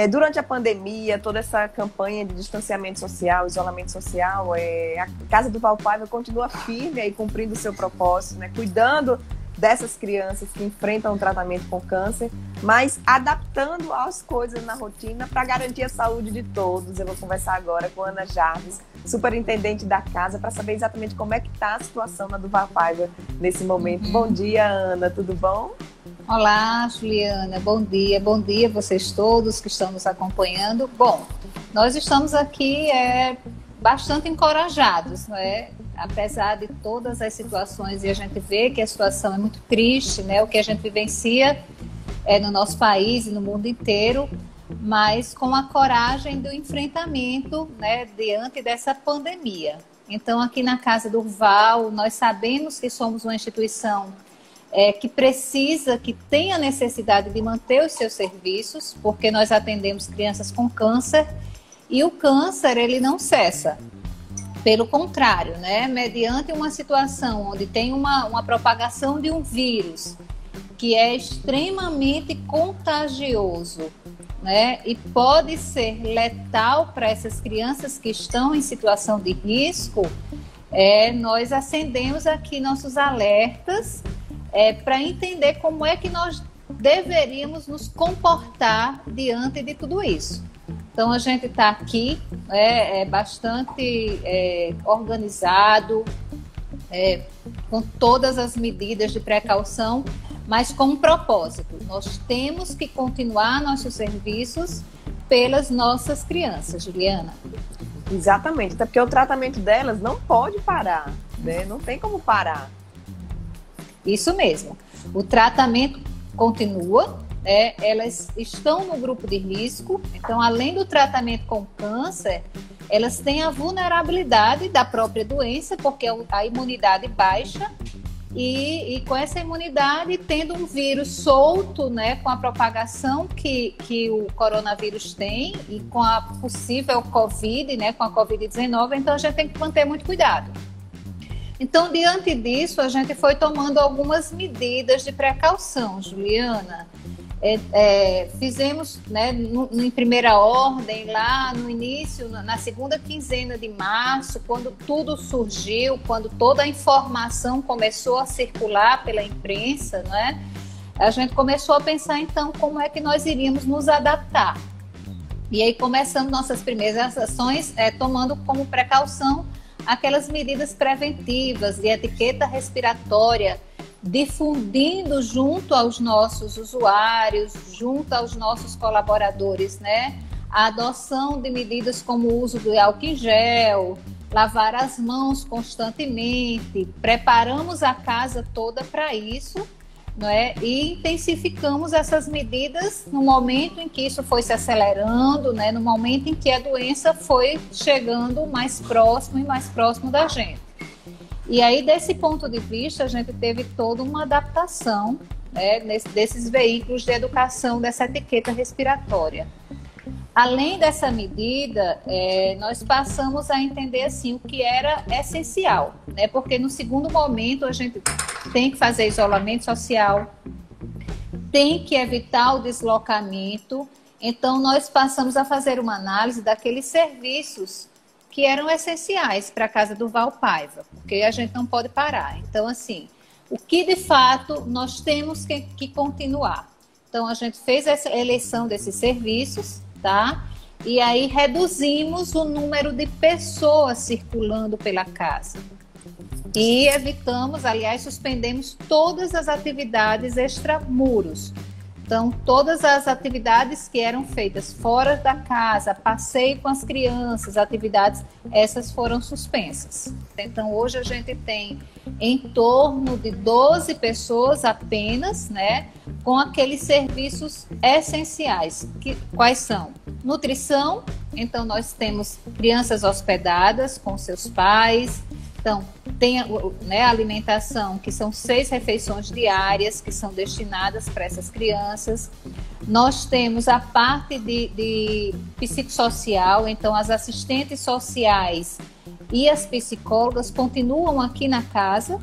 Durante a pandemia, toda essa campanha de distanciamento social, isolamento social, a Casa do Valpaiva continua firme aí, cumprindo o seu propósito, né? Cuidando dessas crianças que enfrentam o tratamento com câncer, mas adaptando as coisas na rotina para garantir a saúde de todos. Eu vou conversar agora com Ana Jarvis, superintendente da casa, para saber exatamente como é que está a situação na do Valpaiva nesse momento. Bom dia, Ana, tudo bom? Olá, Juliana, bom dia a vocês todos que estão nos acompanhando. Bom, nós estamos aqui bastante encorajados, não é? Apesar de todas as situações, e a gente vê que a situação é muito triste, né? O que a gente vivencia no nosso país e no mundo inteiro, mas com a coragem do enfrentamento, né, diante dessa pandemia. Então, aqui na Casa do Val, nós sabemos que somos uma instituição que precisa, que tem a necessidade de manter os seus serviços, porque nós atendemos crianças com câncer, e o câncer, ele não cessa. Pelo contrário, né? Mediante uma situação onde tem uma propagação de um vírus que é extremamente contagioso, né? E pode ser letal para essas crianças que estão em situação de risco, nós acendemos aqui nossos alertas para entender como é que nós deveríamos nos comportar diante de tudo isso. Então, a gente está aqui bastante organizado, com todas as medidas de precaução, mas com um propósito. Nós temos que continuar nossos serviços pelas nossas crianças, Juliana. Exatamente, até porque o tratamento delas não pode parar, né? Não tem como parar. Isso mesmo. O tratamento continua, elas estão no grupo de risco, então, além do tratamento com câncer, elas têm a vulnerabilidade da própria doença, porque a imunidade baixa, e com essa imunidade, tendo um vírus solto, né, com a propagação que o coronavírus tem, e com a possível Covid, né, com a Covid-19, então a gente tem que manter muito cuidado. Então, diante disso, a gente foi tomando algumas medidas de precaução, Juliana. Fizemos, né, em primeira ordem, lá no início, na segunda quinzena de março, quando tudo surgiu, quando toda a informação começou a circular pela imprensa, né, a gente começou a pensar, então, como é que nós iríamos nos adaptar. E aí começamos nossas primeiras ações tomando como precaução aquelas medidas preventivas de etiqueta respiratória, difundindo junto aos nossos usuários, junto aos nossos colaboradores, né? A adoção de medidas como o uso do álcool em gel, lavar as mãos constantemente, preparamos a casa toda para isso, não é? E intensificamos essas medidas no momento em que isso foi se acelerando, né? No momento em que a doença foi chegando mais próximo e mais próximo da gente. E aí, desse ponto de vista, a gente teve toda uma adaptação, né, desses veículos de educação, dessa etiqueta respiratória. Além dessa medida, nós passamos a entender assim, o que era essencial, né? Porque no segundo momento a gente tem que fazer isolamento social, tem que evitar o deslocamento. Então, nós passamos a fazer uma análise daqueles serviços que eram essenciais para a Casa do Valpaiva, porque a gente não pode parar. Então, assim, o que de fato nós temos que continuar? Então, a gente fez essa eleição desses serviços, tá? E aí reduzimos o número de pessoas circulando pela casa. E evitamos, aliás, suspendemos todas as atividades extramuros. Então, todas as atividades que eram feitas fora da casa, passeio com as crianças, atividades, essas foram suspensas. Então, hoje a gente tem em torno de 12 pessoas apenas, né, com aqueles serviços essenciais. Quais são? Nutrição, então nós temos crianças hospedadas com seus pais. Então, tem a alimentação, que são 6 refeições diárias, que são destinadas para essas crianças. Nós temos a parte de psicossocial, então as assistentes sociais e as psicólogas continuam aqui na casa,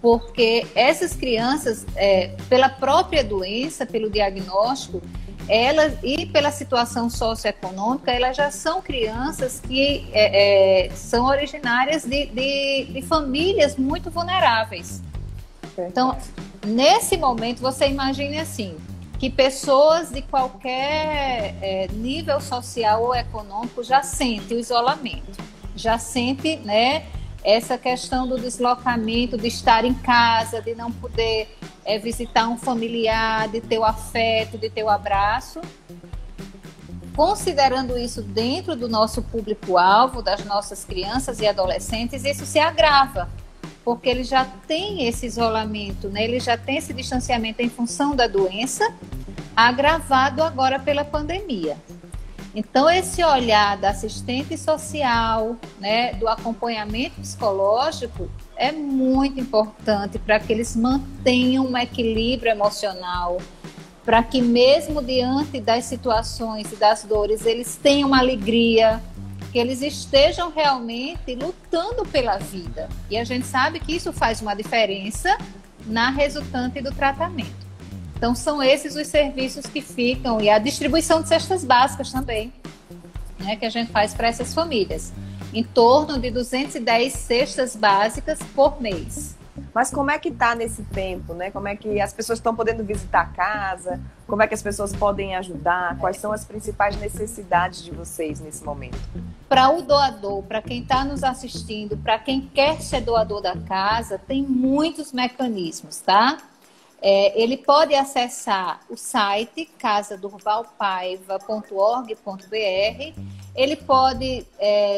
porque essas crianças, pela própria doença, pelo diagnóstico, elas, e pela situação socioeconômica, elas já são crianças que são originárias de famílias muito vulneráveis. Então, nesse momento, você imagine assim, que pessoas de qualquer nível social ou econômico já sentem o isolamento, já sentem, né, essa questão do deslocamento, de estar em casa, de não poder visitar um familiar, de ter o afeto, de ter o abraço. Considerando isso dentro do nosso público-alvo, das nossas crianças e adolescentes, isso se agrava, porque ele já tem esse isolamento, né? Ele já tem esse distanciamento em função da doença, agravado agora pela pandemia. Então, esse olhar da assistente social, né, do acompanhamento psicológico, é muito importante para que eles mantenham um equilíbrio emocional, para que mesmo diante das situações e das dores, eles tenham uma alegria, que eles estejam realmente lutando pela vida. E a gente sabe que isso faz uma diferença na resultante do tratamento. Então, são esses os serviços que ficam, e a distribuição de cestas básicas também, né, que a gente faz para essas famílias. Em torno de 210 cestas básicas por mês. Mas como é que está nesse tempo, né? Como é que as pessoas estão podendo visitar a casa? Como é que as pessoas podem ajudar? Quais são as principais necessidades de vocês nesse momento? Para o doador, para quem está nos assistindo, para quem quer ser doador da casa, tem muitos mecanismos, tá? Ele pode acessar o site casadurvalpaiva.org.br. Ele pode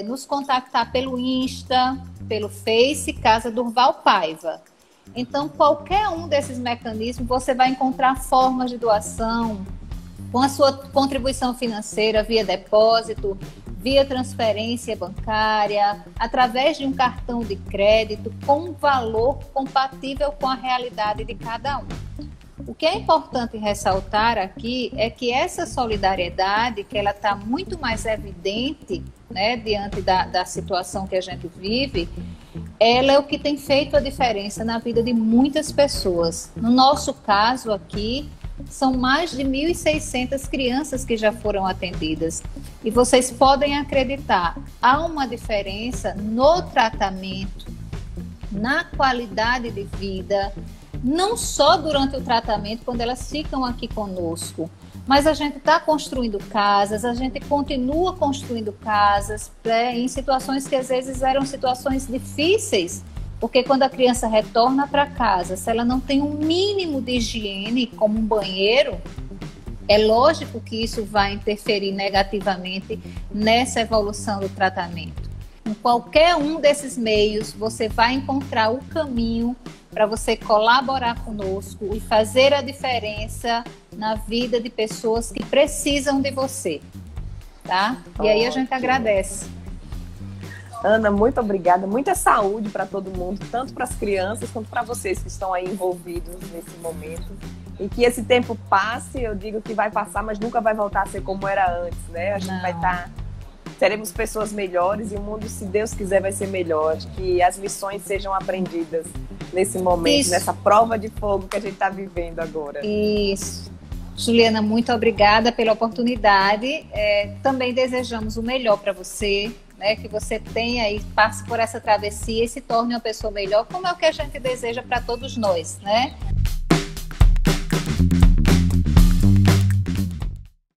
nos contactar pelo Insta, pelo Face, Casa Durval Paiva. Então, qualquer um desses mecanismos, você vai encontrar formas de doação, com a sua contribuição financeira via depósito, via transferência bancária, através de um cartão de crédito, com um valor compatível com a realidade de cada um. O que é importante ressaltar aqui é que essa solidariedade, que ela está muito mais evidente, né, diante da situação que a gente vive, ela é o que tem feito a diferença na vida de muitas pessoas. No nosso caso aqui, são mais de 1.600 crianças que já foram atendidas. E vocês podem acreditar, há uma diferença no tratamento, na qualidade de vida, não só durante o tratamento, quando elas ficam aqui conosco, mas a gente está construindo casas, a gente continua construindo casas, em situações que às vezes eram situações difíceis, porque quando a criança retorna para casa, se ela não tem um mínimo de higiene, como um banheiro, é lógico que isso vai interferir negativamente nessa evolução do tratamento. Em qualquer um desses meios, você vai encontrar o caminho para você colaborar conosco e fazer a diferença na vida de pessoas que precisam de você, tá? E aí a gente agradece. Ana, muito obrigada. Muita saúde para todo mundo, tanto para as crianças quanto para vocês que estão aí envolvidos nesse momento. E que esse tempo passe, eu digo que vai passar, mas nunca vai voltar a ser como era antes, né? A gente vai estar... Seremos pessoas melhores e o mundo, se Deus quiser, vai ser melhor. Que as lições sejam aprendidas nesse momento, isso, nessa prova de fogo que a gente está vivendo agora. Isso. Juliana, muito obrigada pela oportunidade. Também desejamos o melhor para você, né? Que você tenha e passe por essa travessia e se torne uma pessoa melhor, como é o que a gente deseja para todos nós, né?